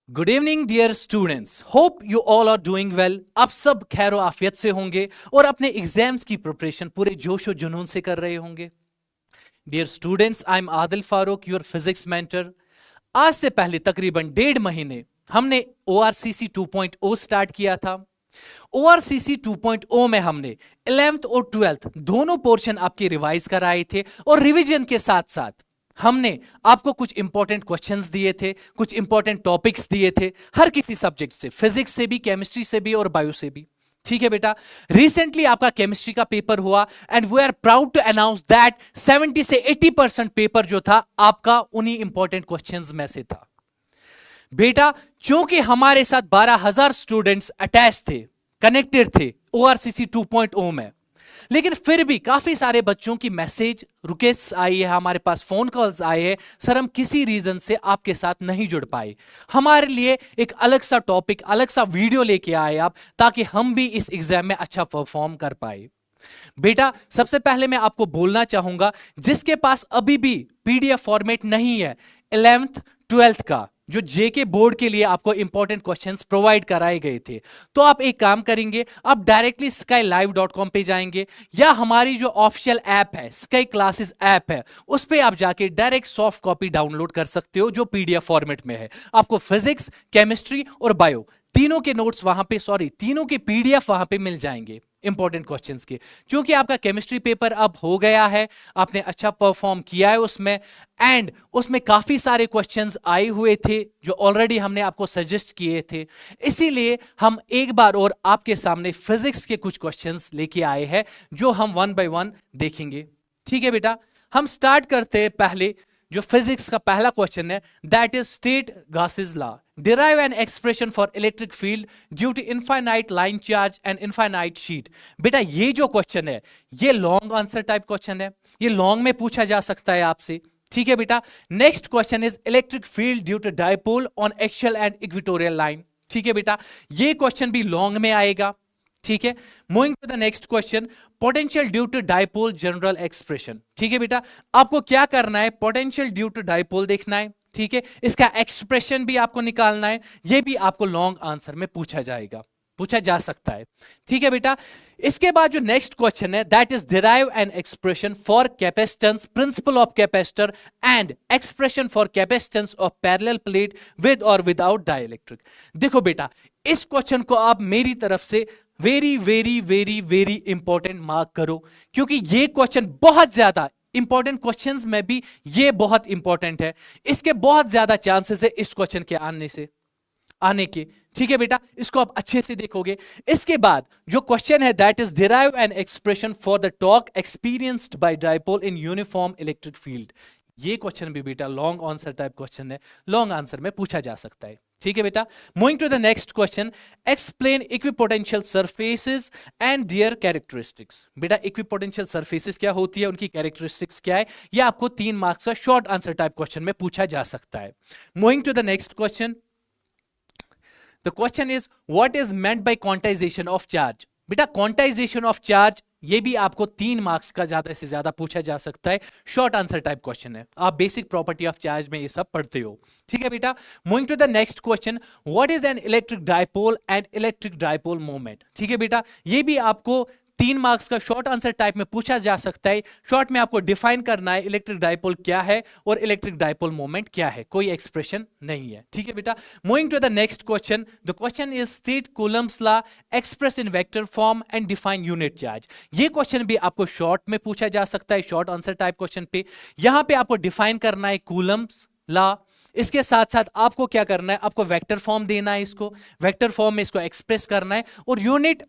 Good evening dear students, hope you all are doing well. आप सब खैर आफियत से होंगे और अपने एग्जाम्स की प्रिपरेशन पूरे जोश और जुनून से कर रहे होंगे। Dear students, I am Adil Farooq, your physics mentor. आज से पहले तकरीबन 1.5 महीने हमने ORCC 2.0 स्टार्ट किया था। ORCC 2.0 में हमने 11th और 12th दोनों पोर्शन आपके रिवाइज कराए थे और रिवीजन के साथ साथ हमने आपको कुछ इंपॉर्टेंट क्वेश्चंस दिए थे, कुछ इंपॉर्टेंट टॉपिक्स दिए थे, हर किसी सब्जेक्ट से, फिजिक्स से भी, केमिस्ट्री से भी और बायो से भी। ठीक है बेटा, रिसेंटली आपका केमिस्ट्री का पेपर हुआ and we are proud to announce that 70 से 80% पेपर जो था आपका उन्हीं इंपॉर्टेंट क्वेश्चंस में से था। बेटा, क्योंकि हमारे साथ 12,000 स्टूडेंट्स अटैच थे, कनेक्टेड थे ORCC 2.0 में, लेकिन फिर भी काफी सारे बच्चों की मैसेज रिक्वेस्ट आई है, हमारे पास फोन कॉल्स आए हैं, सर हम किसी रीजन से आपके साथ नहीं जुड़ पाए। हमारे लिए एक अलग सा टॉपिक, अलग सा वीडियो लेके आए आप, ताकि हम भी इस एग्जाम में अच्छा परफॉर्म कर पाए। बेटा, सबसे पहले मैं आपको बोलना चाहूंगा, जिसके पास अभी भी PDF फॉर्मेट नहीं है 11th 12th का, जो जेके बोर्ड के लिए आपको इंपॉर्टेंट क्वेश्चंस प्रोवाइड कराए गए थे, तो आप एक काम करेंगे, आप डायरेक्टली skylive.com पे जाएंगे या हमारी जो ऑफिशियल ऐप है, स्काई क्लासेस ऐप है, उस पे आप जाके डायरेक्ट सॉफ्ट कॉपी डाउनलोड कर सकते हो जो PDF फॉर्मेट में है। आपको फिजिक्स, केमिस्ट्री और बायो तीनों के नोट्स वहां पे, तीनों के PDF वहां पे मिल जाएंगे इंपॉर्टेंट क्वेश्चंस के। क्योंकि आपका केमिस्ट्री पेपर अब हो गया है, आपने अच्छा परफॉर्म किया है उसमें, एंड उसमें काफी सारे क्वेश्चंस आए हुए थे जो ऑलरेडी हमने आपको सजेस्ट किए थे, इसीलिए हम एक बार और आपके सामने फिजिक्स के कुछ क्वेश्चंस लेके आए हैं जो हम 1 by 1 देखेंगे। ठीक है बेटा, हम स्टार्ट करते हैं। पहले जो फिजिक्स का पहला क्वेश्चन है, that is state Gauss's law, derive an expression for electric field due to infinite line charge and infinite sheet। बेटा, ये जो क्वेश्चन है ये लॉन्ग आंसर टाइप क्वेश्चन है, ये लॉन्ग में पूछा जा सकता है आपसे। ठीक है बेटा, next question is electric field due to dipole on axial and equatorial line. ठीक है बेटा, ये क्वेश्चन भी लॉन्ग में आएगा। ठीक है, moving to the next question, potential due to dipole general expression. ठीक है बेटा, आपको क्या करना है, पोटेंशियल ड्यू टू डायपोल देखना है। ठीक है, इसका एक्सप्रेशन भी आपको निकालना है, यह भी आपको लॉन्ग आंसर में पूछा जाएगा, पूछा जा सकता है। ठीक है बेटा, इसके बाद जो नेक्स्ट क्वेश्चन है, that is derive an expression for capacitance, principle of capacitor and expression for capacitance of parallel plate with और विदाउट डाइलेक्ट्रिक। देखो बेटा, इस क्वेश्चन को आप मेरी तरफ से very very very very important mark करो, क्योंकि ये क्वेश्चन बहुत ज्यादा इंपॉर्टेंट क्वेश्चंस में भी ये बहुत इंपॉर्टेंट है, इसके बहुत ज्यादा चांसेस है इस क्वेश्चन के आने के। ठीक है बेटा, इसको आप अच्छे से देखोगे। इसके बाद जो क्वेश्चन है, that is derive an expression for the torque experienced by dipole in uniform electric field. ये क्वेश्चन भी बेटा लॉन्ग आंसर टाइप क्वेश्चन है, लॉन्ग आंसर में पूछा जा सकता है। ठीक है बेटा, moving to the next question, explain equipotential surfaces and their characteristics. बेटा, इक्विपोटेंशियल सरफेसेस क्या होती है, उनकी कैरेक्टरिस्टिक्स क्या है, यह आपको 3 मार्क्स का शॉर्ट आंसर टाइप क्वेश्चन में पूछा जा सकता है। Moving to the next question, the question is what is meant by quantization of charge. बेटा, क्वांटाइजेशन ऑफ चार्ज ये भी आपको 3 मार्क्स का ज्यादा से ज्यादा पूछा जा सकता है, शॉर्ट आंसर टाइप क्वेश्चन है, आप बेसिक प्रॉपर्टी ऑफ चार्ज में ये सब पढ़ते हो। ठीक है बेटा, moving to the next question, what is an electric dipole and electric dipole moment. ठीक है बेटा, ये भी आपको 3 मार्क्स का शॉर्ट आंसर टाइप में पूछा जा सकता है। शॉर्ट में आपको डिफाइन करना है इलेक्ट्रिक डायपोल क्या है और इलेक्ट्रिक डायपोल मोमेंट क्या है, कोई एक्सप्रेशन नहीं है। ठीक है बेटा, moving to the next question, the question is state Coulomb's law express in vector form and define unit charge. ये क्वेश्चन भी आपको शॉर्ट में पूछा जा सकता है, शॉर्ट आंसर टाइप क्वेश्चन पे। यहां पे आपको डिफाइन करना है कूलम्स लॉ, इसके साथ साथ आपको क्या करना है, आपको वेक्टर फॉर्म देना है, इसको वेक्टर फॉर्म में इसको एक्सप्रेस करना है और यूनिट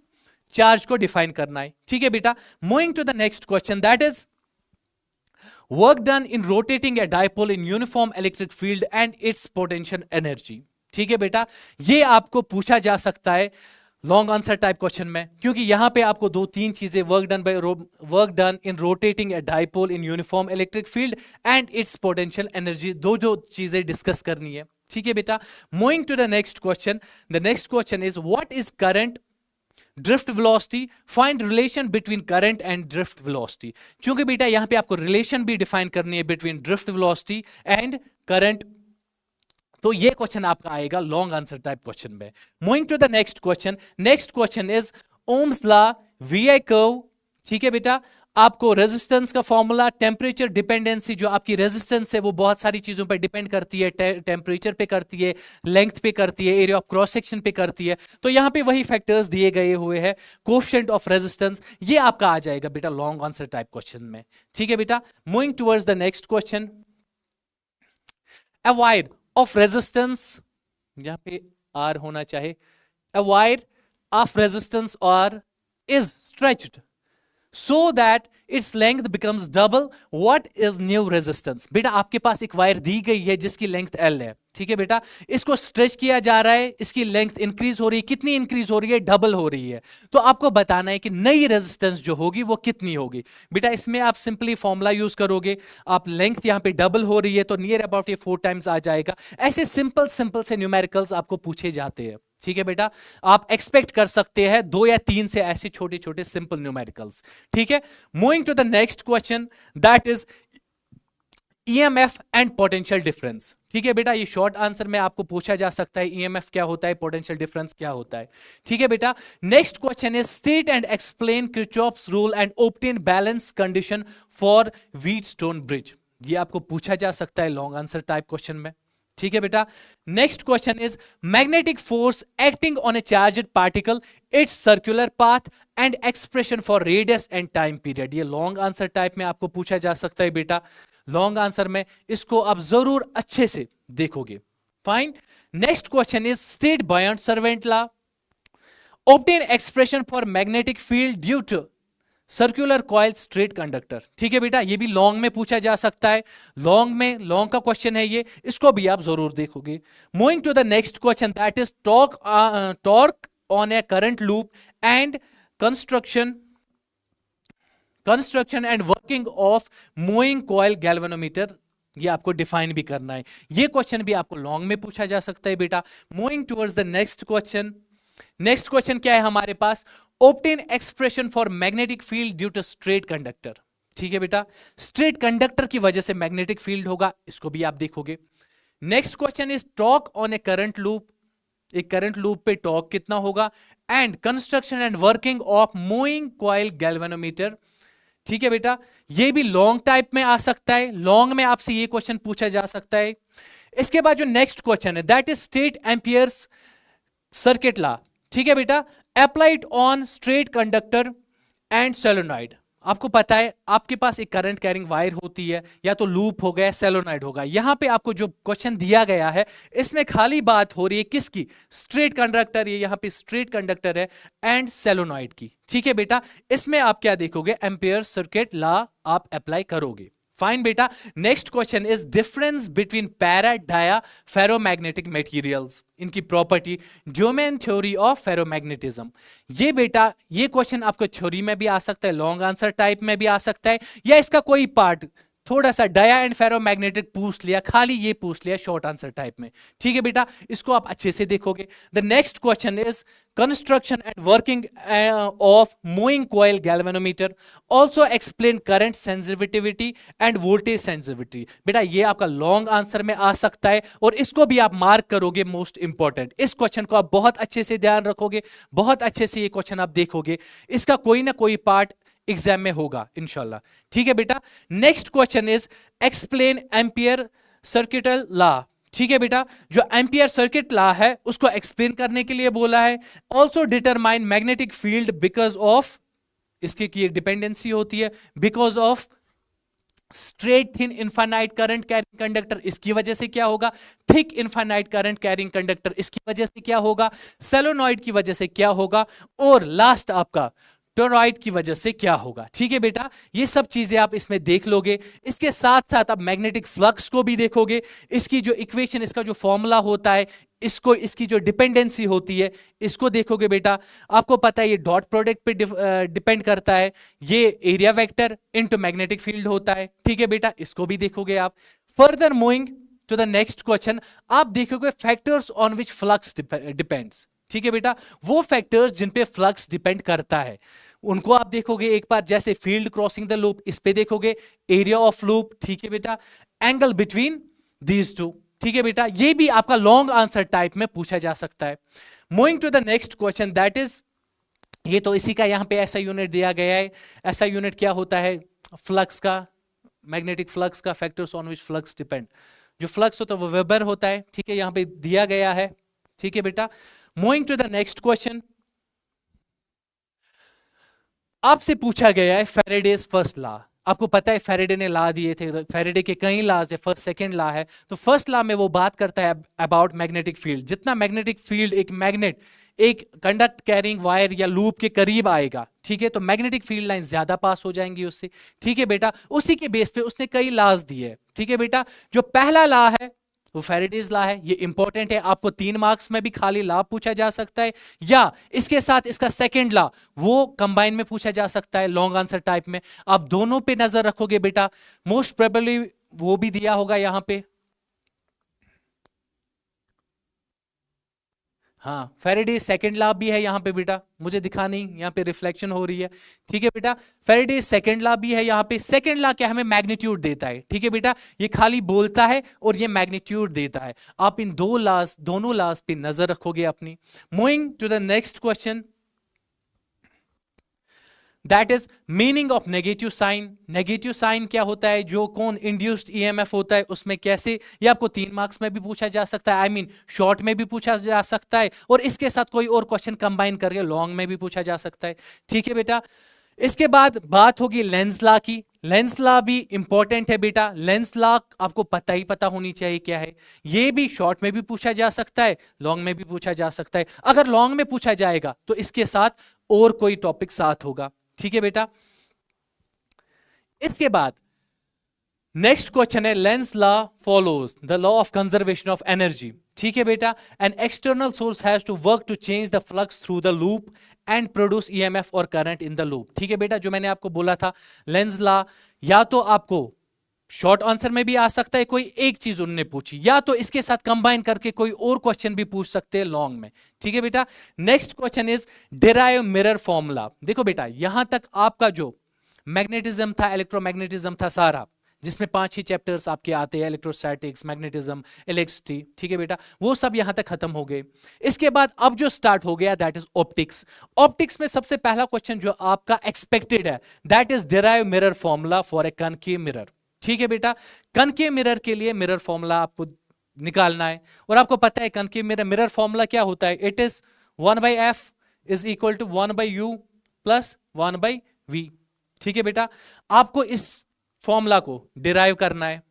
चार्ज को डिफाइन करना है। ठीक है बेटा, moving to the next question, that is work done in rotating a dipole in uniform electric field and its potential energy. ठीक है बेटा, ये आपको पूछा जा सकता है लॉन्ग आंसर टाइप क्वेश्चन में, क्योंकि यहां पे आपको 2-3 चीजें, work done in rotating a dipole in uniform electric field and its potential energy, दो चीजें डिस्कस करनी है। ठीक है बेटा, moving to the next question, the next question is what is current, drift velocity, find relation between current and drift velocity. क्योंकि बेटा यहां पे आपको रिलेशन भी डिफाइन करनी है between drift velocity and current तो ये क्वेश्चन आपका आएगा लॉन्ग आंसर टाइप क्वेश्चन में। Moving to the next question, next question is Ohm's law, V I curve. ठीक है बेटा, आपको रेजिस्टेंस का फॉर्मूला, टेम्परेचर डिपेंडेंसी, जो आपकी रेजिस्टेंस है वो बहुत सारी चीजों पर डिपेंड करती है, टेम्परेचर पे करती है, लेंथ पे करती है, एरिया ऑफ क्रॉस सेक्शन पे करती है। तो यहां पे वही फैक्टर्स दिए गए हुए हैं, कोएफिशिएंट ऑफ रेजिस्टेंस, ये आपका आ जाएगा बेटा लॉन्ग आंसर टाइप क्वेश्चन में। ठीक है बेटा, moving towards the next question, a wire of resistance, यहां पे R होना चाहिए, a wire of resistance or is stretched so that its length becomes double, what is new resistance? बेटा आपके पास एक वायर दी गई है जिसकी लेंथ L है, ठीक है बेटा, इसको स्ट्रेच किया जा रहा है, इसकी लेंथ इंक्रीज हो रही है, कितनी इंक्रीज हो रही है? डबल हो रही है। तो आपको बताना है कि नई रेजिस्टेंस जो होगी वो कितनी होगी। बेटा इसमें आप सिंपली फॉर्मूला यूज करोगे, आप लेंथ यहां पे डबल हो रही है तो नियर अबाउट ये 4 टाइम्स आ जाएगा। ऐसे सिंपल सिंपल से न्यूमेरिकल्स आपको पूछे जाते हैं, ठीक है बेटा, आप एक्सपेक्ट कर सकते हैं 2 या 3 से ऐसे छोटे छोटे सिंपल न्यूमेरिकल्स। ठीक है, moving to the next question, that is EMF and potential difference. ठीक है बेटा, ये शॉर्ट आंसर में आपको पूछा जा सकता है ईएमएफ क्या होता है, पोटेंशियल डिफरेंस क्या होता है। ठीक है बेटा, next question is state and explain Kirchhoff's rule and obtain balance condition for Wheatstone bridge. ये आपको पूछा जा सकता है लॉन्ग आंसर टाइप क्वेश्चन में। ठीक है बेटा, next question is magnetic force acting on A charged particle, it's circular path and expression for radius and time period. ये लॉन्ग आंसर टाइप में आपको पूछा जा सकता है बेटा, लॉन्ग आंसर में इसको आप जरूर अच्छे से देखोगे। Fine, next question is state Biot Savart law, obtain expression for magnetic field due to circular coil straight conductor. ठीक है बेटा, ये भी लॉन्ग में पूछा जा सकता है, लॉन्ग का क्वेश्चन है ये, इसको भी आप जरूर देखोगे। Moving to the next question, that is torque on a current loop and construction and working of moving coil galvanometer. ये आपको डिफाइन भी करना है, ये क्वेश्चन भी आपको लॉन्ग में पूछा जा सकता है बेटा। Moving towards the next question, next question क्या है हमारे पास, obtain expression for magnetic field due to straight conductor. ठीक है बेटा, स्ट्रेट कंडक्टर की वजह से मैग्नेटिक फील्ड होगा, इसको भी आप देखोगे। Next question is torque on a current loop, एक करंट लूप पे टॉर्क कितना होगा, and construction and working of moving coil galvanometer. ठीक है बेटा, ये भी लॉन्ग टाइप में आ सकता है, लॉन्ग में आपसे ये क्वेश्चन पूछा जा सकता है। इसके बाद जो नेक्स्ट क्वेश्चन है, that is state amperes circuit law. ठीक है बेटा, applied on straight conductor and solenoid. आपको पता है आपके पास एक करंट कैरिंग वायर होती है, या तो लूप हो गया, सोलेनॉइड होगा। यहां पे आपको जो क्वेश्चन दिया गया है इसमें खाली बात हो रही है किसकी, स्ट्रेट कंडक्टर, ये यहां पे स्ट्रेट कंडक्टर है, एंड सोलेनॉइड की। ठीक है बेटा, इसमें आप क्या देखोगे, एम्पियर सर्किट लॉ आप अप्लाई करोगे। फाइन बेटा, next question is difference between para dia ferromagnetic materials, इनकी property, domain theory of ferromagnetism. ये बेटा, ये क्वेश्चन आपको थ्योरी में भी आ सकता है, लॉन्ग आंसर टाइप में भी आ सकता है, या इसका कोई पार्ट थोड़ा सा डाया एंड फेरोमैग्नेटिक पूछ लिया, खाली ये पूछ लिया शॉर्ट आंसर टाइप में। ठीक है बेटा, इसको आप अच्छे से देखोगे। The next question is construction and working of moving coil galvanometer, also explain current sensitivity end voltage sensitivity. बेटा ये आपका लॉन्ग आंसर में आ सकता है, और इसको भी आप मार्क करोगे, मोस्ट इंपॉर्टेंट। इस क्वेश्चन को आप बहुत अच्छे से ध्यान रखोगे, बहुत अच्छे से ये क्वेश्चन आप देखोगे, इसका कोई ना कोई पार्ट एग्जाम में होगा इंशाल्लाह। ठीक है बेटा, next question is explain ampere circuital law. ठीक है बेटा, जो एम्पियर सर्किट लॉ है उसको एक्सप्लेन करने के लिए बोला है। Also determine magnetic field because of, इसकी की डिपेंडेंसी होती है, because of straight thin infinite current carrying conductor, इसकी वजह से क्या होगा, thick infinite current carrying conductor, इसकी वजह से क्या होगा, सोलेनॉइड की वजह से क्या होगा, और लास्ट आपका टोरॉइड की वजह से क्या होगा। ठीक है बेटा, ये सब चीजें आप इसमें देख लोगे। इसके साथ साथ आप मैग्नेटिक फ्लक्स को भी देखोगे, इसकी जो इक्वेशन, इसका जो फॉर्मूला होता है, इसको, इसकी जो डिपेंडेंसी होती है, इसको देखोगे बेटा। आपको पता है ये डॉट प्रोडक्ट पे डिपेंड करता है, ये area vector into magnetic field होता है। ठीक है बेटा, इसको भी देखोगे आप। Further moving to the next question, आप देखोगे factors on which flux depends. ठीक है बेटा, वो फैक्टर्स जिन पे फ्लक्स डिपेंड करता है उनको आप देखोगे एक बार, जैसे फील्ड क्रॉसिंग द लूप, इस पे देखोगे, एरिया ऑफ लूप। ठीक है बेटा, एंगल बिटवीन दीज टू, ठीक है बेटा, ये भी आपका लॉन्ग आंसर टाइप में पूछा जा सकता है। Moving to the next question, that is, ये तो इसी का यहाँ पे ऐसा यूनिट दिया गया है। ऐसा यूनिट क्या होता है? फ्लक्स का, मैग्नेटिक फ्लक्स का, factors on which flux depend. जो फ्लक्स होता है वो वेबर होता है, ठीक है, यहाँ पे दिया गया है। ठीक है बेटा, moving to the next question, आपसे पूछा गया है फैराडेज फर्स्ट लॉ। आपको पता है फैराडे ने लॉ दिए थे, फैराडे के कई लॉज है, फर्स्ट सेकंड लॉ है। तो फर्स्ट लॉ में वो बात करता है अबाउट मैग्नेटिक फील्ड। जितना मैग्नेटिक फील्ड एक मैग्नेट एक कंडक्ट कैरिंग वायर या लूप के करीब आएगा, ठीक है, तो मैग्नेटिक फील्ड लाइन ज्यादा पास हो जाएंगी उससे। ठीक है बेटा, उसी के बेस पे उसने कई लॉज दिए। ठीक है बेटा, जो पहला लॉ है वो फैराडेज लॉ है, ये इंपॉर्टेंट है, आपको 3 मार्क्स में भी खाली लॉ पूछा जा सकता है, या इसके साथ इसका सेकंड लॉ वो कंबाइन में पूछा जा सकता है लॉन्ग आंसर टाइप में। आप दोनों पे नजर रखोगे बेटा, मोस्ट प्रोबेबली वो भी दिया होगा यहां पे। हाँ, फैराडे सेकंड लॉ भी है यहाँ पे बेटा, मुझे दिखा नहीं, यहाँ पे रिफ्लेक्शन हो रही है। ठीक है बेटा, फैराडे सेकंड लॉ भी है यहाँ पे। सेकंड लॉ क्या हमें मैग्नीट्यूड देता है, ठीक है बेटा, ये खाली बोलता है और ये मैग्नीट्यूड देता है। आप इन दोनों लॉज पे नजर रखोगे अपनी। Moving to the next question, that is meaning of negative sign. Negative sign क्या होता है? जो कौन इंड्यूस्ड ईएमएफ होता है उसमें कैसे, ये आपको 3 मार्क्स में भी पूछा जा सकता है, आई मीन शॉर्ट में भी पूछा जा सकता है, और इसके साथ कोई और क्वेश्चन कंबाइन करके लॉन्ग में भी पूछा जा सकता है। ठीक है बेटा, इसके बाद बात होगी लेंस लॉ की। लेंस लॉ भी इंपॉर्टेंट है बेटा, लेंस लॉ आपको पता होनी चाहिए क्या है। ये भी शॉर्ट में भी पूछा जा सकता है, लॉन्ग में भी पूछा जा सकता है। अगर लॉन्ग में पूछा जाएगा तो इसके साथ और कोई टॉपिक साथ होगा। ठीक है बेटा, इसके बाद नेक्स्ट क्वेश्चन है Lenz law follows the law of conservation of energy. ठीक है बेटा, an external source has to work to change the flux through the loop and produce EMF और करंट इन द लूप। ठीक है बेटा, जो मैंने आपको बोला था लेंस लॉ, या तो आपको शॉर्ट आंसर में भी आ सकता है, कोई एक चीज उन्होंने पूछी, या तो इसके साथ कंबाइन करके कोई और क्वेश्चन भी पूछ सकते हैं लॉन्ग में। ठीक है बेटा, next question is derive mirror formula. देखो बेटा, यहां तक आपका जो मैग्नेटिज्म था, इलेक्ट्रोमैग्नेटिज्म था सारा, जिसमें 5 ही चैप्टर्स आपके आते हैं, इलेक्ट्रोस्टैटिक्स, मैग्नेटिज्म, इलेक्ट्रिसिटी। ठीक है बेटा, वो सब यहां तक खत्म हो गए। इसके बाद अब जो स्टार्ट हो गया दैट इज ऑप्टिक्स। ऑप्टिक्स में सबसे पहला क्वेश्चन जो आपका एक्सपेक्टेड है that is derive mirror formula for a concave mirror. ठीक है बेटा, कनकेव मिरर के लिए मिरर फॉर्मूला आपको निकालना है, और आपको पता है कनकेव मिरर फॉर्मूला क्या होता है, it is 1/f is equal to 1/u plus 1/v। ठीक है बेटा, आपको इस फॉर्मूला को डिराइव करना है,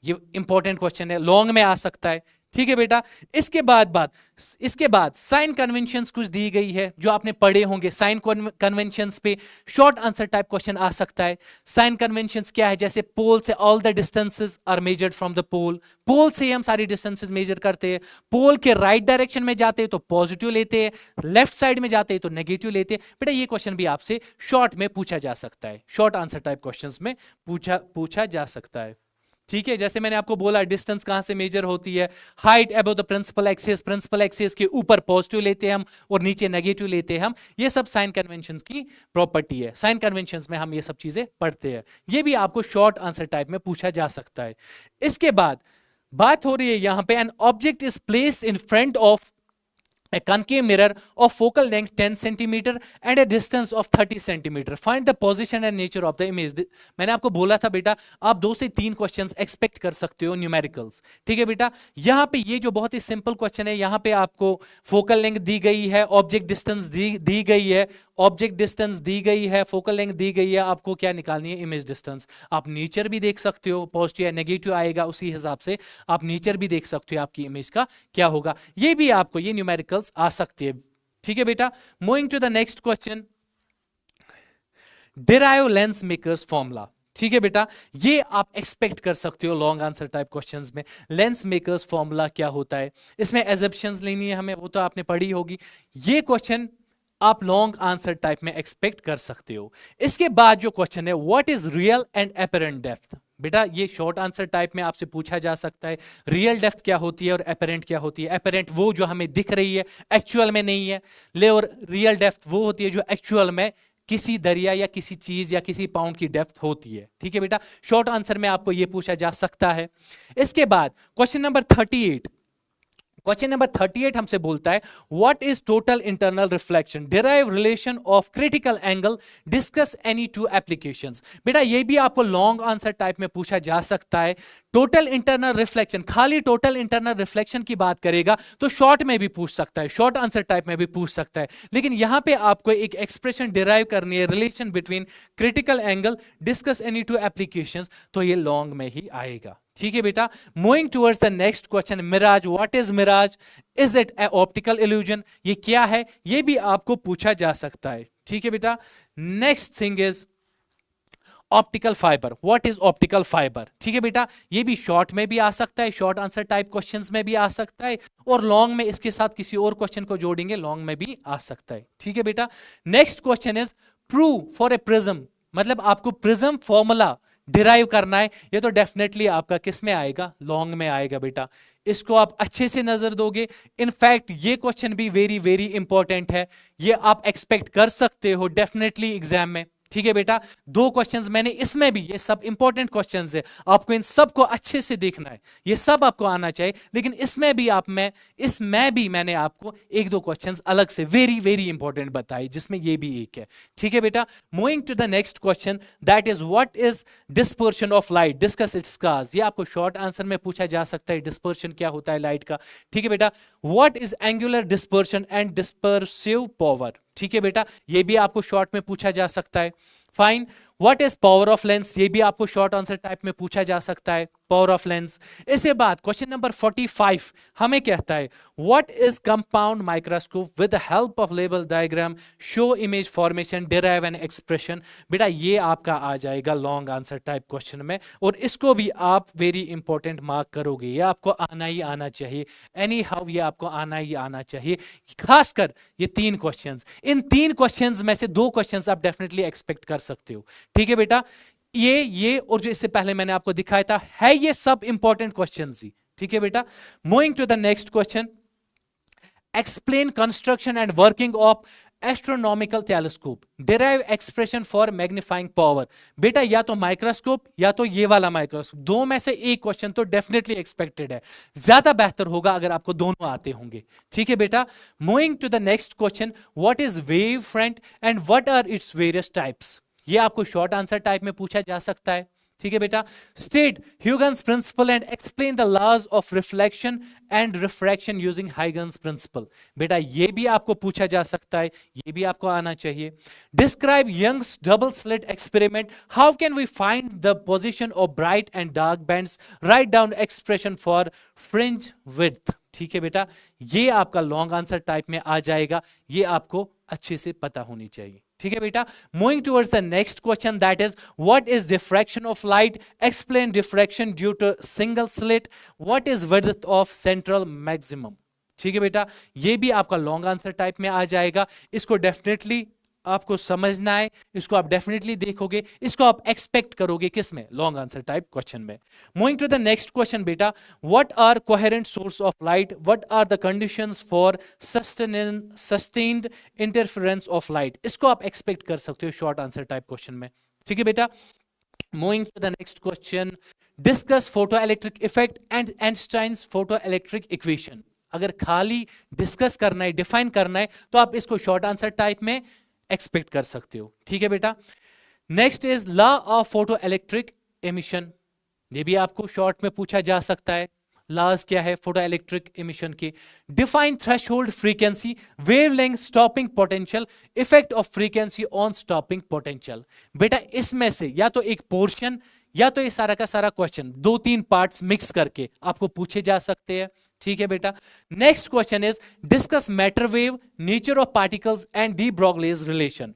ये इंपॉर्टेंट क्वेश्चन है, लॉन्ग में आ सकता है। ठीक है बेटा, इसके बाद साइन कन्वेंशंस कुछ दी गई है जो आपने पढ़े होंगे। साइन कन्वेंशंस पे शॉर्ट आंसर टाइप क्वेश्चन आ सकता है। साइन कन्वेंशंस क्या है? जैसे पोल से all the distances are measured from the pole, pole से हम सारी डिस्टेंसेस मेजर करते हैं। पोल के राइट डायरेक्शन में जाते हैं तो पॉजिटिव लेते हैं, लेफ्ट साइड में जाते हैं तो नेगेटिव लेते हैं। बेटा ये क्वेश्चन भी आपसे शॉर्ट में पूछा जा सकता है, शॉर्ट आंसर टाइप क्वेश्चन में पूछा जा सकता है। ठीक है, जैसे मैंने आपको बोला डिस्टेंस कहां से मेजर होती है, height above the principal axis, principal axis के ऊपर पॉजिटिव लेते हैं हम और नीचे नेगेटिव लेते हैं हम। ये सब साइन कन्वेंशंस की प्रॉपर्टी है, साइन कन्वेंशंस में हम ये सब चीजें पढ़ते हैं। ये भी आपको शॉर्ट आंसर टाइप में पूछा जा सकता है। इसके बाद बात हो रही है यहां पे, an object is placed in front of a concave mirror of focal length 10 centimeter and a distance of 30 centimeter. Find the position and nature of the image. मैंने आपको बोला था बेटा आप 2 से 3 क्वेश्चंस एक्सपेक्ट कर सकते हो न्यूमेरिकल्स। ठीक है बेटा, यहाँ पे ये जो बहुत ही सिंपल क्वेश्चन है, यहाँ पे आपको फोकल लेंथ दी गई है, ऑब्जेक्ट डिस्टेंस दी गई है, ऑब्जेक्ट डिस्टेंस दी गई है, फोकल लेंथ दी गई है, आपको क्या निकालनी है? Image distance. आप नेचर भी देख सकते हो, पॉजिटिव या नेगेटिव आएगा उसी हिसाब से आप नेचर भी देख सकते हो आपकी इमेज का क्या होगा। ये भी आपको ये न्यूमेरिकल्स आ सकती है। ठीक है बेटा, moving to the next question, derive lens makers formula. ठीक है बेटा, ये आप एक्सपेक्ट कर सकते हो लॉन्ग आंसर टाइप क्वेश्चंस में, लेंस मेकर्स फॉर्मूला क्या होता है, इसमें एजम्पशंस लेनी है हमें, वो तो आपने पढ़ी होगी। ये क्वेश्चन आप लॉन्ग आंसर टाइप में एक्सपेक्ट कर सकते हो। इसके बाद जो क्वेश्चन है, what is real and apparent depth. बेटा ये शॉर्ट आंसर टाइप में आपसे पूछा जा सकता है, रियल डेप्थ क्या होती है और एपरेंट क्या होती है। एपरेंट वो जो हमें दिख रही है, एक्चुअल में नहीं है, ले, और रियल डेप्थ वो होती है जो एक्चुअल में किसी दरिया या किसी चीज या किसी पाउंड की डेप्थ होती है। ठीक है बेटा, शॉर्ट आंसर में आपको यह पूछा जा सकता है। इसके बाद क्वेश्चन नंबर 38, क्वेश्चन नंबर 38 हमसे बोलता है what is total internal reflection, derive relation of critical angle, discuss any two applications. बेटा ये भी आपको लॉन्ग आंसर टाइप में पूछा जा सकता है। टोटल इंटरनल रिफ्लेक्शन, खाली टोटल इंटरनल रिफ्लेक्शन की बात करेगा तो शॉर्ट में भी पूछ सकता है, शॉर्ट आंसर टाइप में भी पूछ सकता है, लेकिन यहां पे आपको एक एक्सप्रेशन डिराइव करनी है, relation between critical angle, discuss any two applications, तो ये लॉन्ग में ही आएगा। ठीक है बेटा, moving towards the next question, mirage, what is mirage, is it a optical illusion, ये क्या है, ये भी आपको पूछा जा सकता है। ठीक है बेटा, next thing is optical fibre, what is optical fibre. ठीक है बेटा, ये भी शॉर्ट में भी आ सकता है, शॉर्ट आंसर टाइप क्वेश्चंस में भी आ सकता है, और लॉन्ग में इसके साथ किसी और क्वेश्चन को जोड़ेंगे, लॉन्ग में भी आ सकता है। ठीक है बेटा, next question is prove for a prism, मतलब आपको प्रिज्म फॉर्मूला डिराइव करना है, ये तो डेफिनेटली आपका किस में आएगा, लॉन्ग में आएगा बेटा, इसको आप अच्छे से नजर दोगे। इनफैक्ट ये क्वेश्चन भी वेरी वेरी इंपॉर्टेंट है, ये आप एक्सपेक्ट कर सकते हो डेफिनेटली एग्जाम में। ठीक है बेटा, दो क्वेश्चंस मैंने इसमें भी, ये सब इंपॉर्टेंट क्वेश्चंस है, आपको इन सब को अच्छे से देखना है, ये सब आपको आना चाहिए, लेकिन इसमें भी मैंने आपको एक दो क्वेश्चंस अलग से वेरी वेरी इंपॉर्टेंट बताए, जिसमें ये भी एक है। ठीक है बेटा, moving to the next question, that is what is dispersion of light, discuss its cause, ये आपको शॉर्ट आंसर में पूछा जा सकता है, डिस्पर्शन क्या होता है लाइट का। ठीक है बेटा, what is angular dispersion and dispersive power, ठीक है बेटा, ये भी आपको शॉर्ट में पूछा जा सकता है। Fine, what is power of lens, ये भी आपको शॉर्ट आंसर टाइप में पूछा जा सकता है, पावर ऑफ लेंस। इसके बाद क्वेश्चन नंबर 45 हमें कहता है what is compound microscope with the help of label diagram show image formation derive an expression. बेटा ये आपका आ जाएगा लॉन्ग आंसर टाइप क्वेश्चन में, और इसको भी आप वेरी इंपॉर्टेंट मार्क करोगे, ये आपको आना ही आना चाहिए, एनी हाउ ये आपको आना ही आना चाहिए, खासकर ये तीन क्वेश्चंस, इन तीन क्वेश्चंस में से दो क्वेश्चंस आप डेफिनेटली एक्सपेक्ट कर सकते हो। ठीक है बेटा, ये और जो इससे पहले मैंने आपको दिखाया था, है ये सब इंपॉर्टेंट क्वेश्चंस ही। ठीक है बेटा, moving to the next question, explain construction and working of astronomical telescope, derive expression for magnifying power. बेटा या तो माइक्रोस्कोप या तो ये वाला माइक्रोस्कोप, दो में से एक क्वेश्चन तो डेफिनेटली एक्सपेक्टेड है, ज्यादा बेहतर होगा अगर आपको दोनों आते होंगे। ठीक है बेटा, moving to the next question, what is wave front and what are its various types, ये आपको शॉर्ट आंसर टाइप में पूछा जा सकता है। ठीक है बेटा, state Huygens principle and explain the laws of reflection and refraction using Huygens principle. बेटा ये भी आपको पूछा जा सकता है, ये भी आपको आना चाहिए। Describe Young's double slit experiment, how can we find the position of bright and dark bands, write down expression for fringe width. ठीक है बेटा, ये आपका लॉन्ग आंसर टाइप में आ जाएगा, ये आपको अच्छे से पता होनी चाहिए। ठीक है बेटा, moving towards the next question, that is what is diffraction of light, explain diffraction due to single slit, what is width of central maximum. ठीक है बेटा, ये भी आपका लॉन्ग आंसर टाइप में आ जाएगा, इसको डेफिनेटली आपको समझना है, इसको आप डेफिनेटली देखोगे, इसको आप एक्सपेक्ट करोगे किसमें, लॉन्ग आंसर टाइप क्वेश्चन में। Moving to the next question बेटा, what are coherent source of light, what are the conditions for sustained interference of light, इसको आप एक्सपेक्ट कर सकते हो शॉर्ट आंसर टाइप क्वेश्चन में। ठीक है बेटा, moving to the next question, discuss photo electric effect and Einstein's photo electric equation. अगर खाली डिस्कस करना है, डिफाइन करना है, तो आप इसको शॉर्ट आंसर टाइप में एक्सपेक्ट कर सकते हो। ठीक है बेटा, next is law of photo electric emission, ये भी आपको शॉर्ट में पूछा जा सकता है, लॉज क्या है फोटो इलेक्ट्रिक एमिशन के। Define threshold frequency, wavelength, stopping potential, effect of frequency on stopping potential. बेटा इसमें से या तो एक पोर्शन या तो ये सारा का सारा क्वेश्चन दो तीन पार्ट्स मिक्स करके आपको पूछे जा सकते हैं। ठीक है बेटा, next question is discuss matter wave, nature of particles and de Broglie's relation.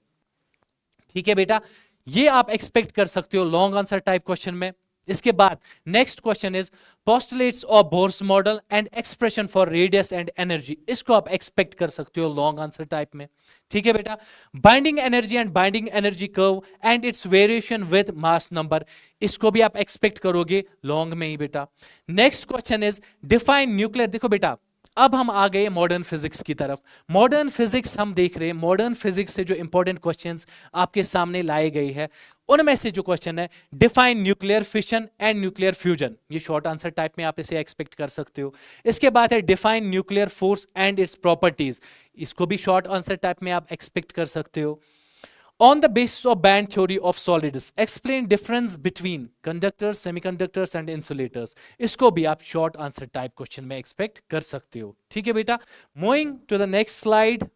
ठीक है बेटा, ये आप एक्सपेक्ट कर सकते हो लॉन्ग आंसर टाइप क्वेश्चन में। इसके बाद next question is postulates of Bohr's model and expression for radius and energy, इसको आप एक्सपेक्ट कर सकते हो लॉन्ग आंसर टाइप में। ठीक है बेटा, binding energy and binding energy curve and it's variation with mass number, इसको भी आप एक्सपेक्ट करोगे लॉन्ग में ही बेटा। Next question is define nuclear, देखो बेटा अब हम आ गए मॉडर्न फिजिक्स की तरफ। मॉडर्न फिजिक्स हम देख रहे हैं, मॉडर्न फिजिक्स से जो इंपॉर्टेंट क्वेश्चंस आपके सामने लाए गए हैं उनमें से जो क्वेश्चन है, define nuclear fission and nuclear fusion, ये शॉर्ट आंसर टाइप में आप इसे एक्सपेक्ट कर सकते हो। इसके बाद है define nuclear force and its properties, इसको भी शॉर्ट आंसर टाइप में आप एक्सपेक्ट कर सकते हो। On the basis of band theory of solids, explain difference between conductors, semiconductors and insulators. इसको भी आप short answer type question में expect कर सकते हो। ठीक है बेटा, moving to the next slide.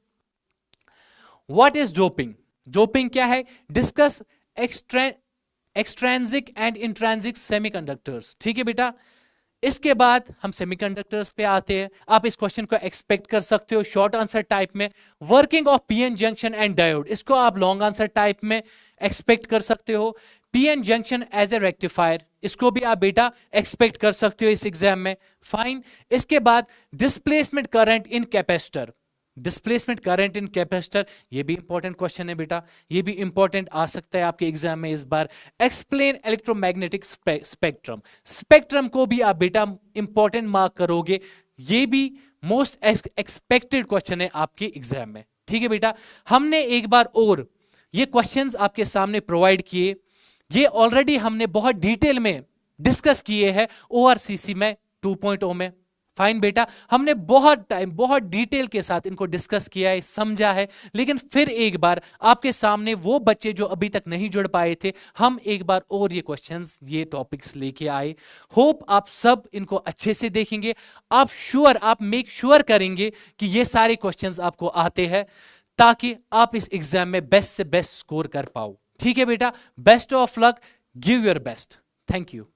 What is doping? Doping क्या है? Discuss extrinsic and intrinsic semiconductors. ठीक है बेटा, इसके बाद हम सेमीकंडक्टर्स पे आते हैं। आप इस क्वेश्चन को एक्सपेक्ट कर सकते हो शॉर्ट आंसर टाइप में। Working of P N junction and diode, इसको आप लॉन्ग आंसर टाइप में एक्सपेक्ट कर सकते हो। P N junction as a rectifier, इसको भी आप बेटा एक्सपेक्ट कर सकते हो इस एग्जाम में। फाइन। इसके बाद displacement current in capacitor, displacement current in capacitor, ये भी इंपॉर्टेंट क्वेश्चन है बेटा, ये भी इंपॉर्टेंट आ सकता है आपके एग्जाम में इस बार। एक्सप्लेन इलेक्ट्रोमैग्नेटिक स्पेक्ट्रम, स्पेक्ट्रम को भी आप बेटा इंपॉर्टेंट मार्क करोगे, ये भी मोस्ट एक्सपेक्टेड क्वेश्चन है आपके एग्जाम में। ठीक है बेटा, हमने एक बार और ये क्वेश्चंस आपके सामने प्रोवाइड किए, ये ऑलरेडी हमने बहुत डिटेल में डिस्कस किए हैं ORCC में 2.0 में। फाइन बेटा, हमने बहुत टाइम बहुत डिटेल के साथ इनको डिस्कस किया है, समझा है, लेकिन फिर एक बार आपके सामने वो बच्चे जो अभी तक नहीं जुड़ पाए थे, हम एक बार और ये क्वेश्चंस, ये टॉपिक्स लेके आए। होप आप सब इनको अच्छे से देखेंगे। आप मेक श्योर करेंगे कि ये सारे क्वेश्चंस आपको आते हैं, ताकि आप इस एग्जाम में बेस्ट से बेस्ट स्कोर कर पाओ। ठीक है बेटा, best of luck, give your best. Thank you.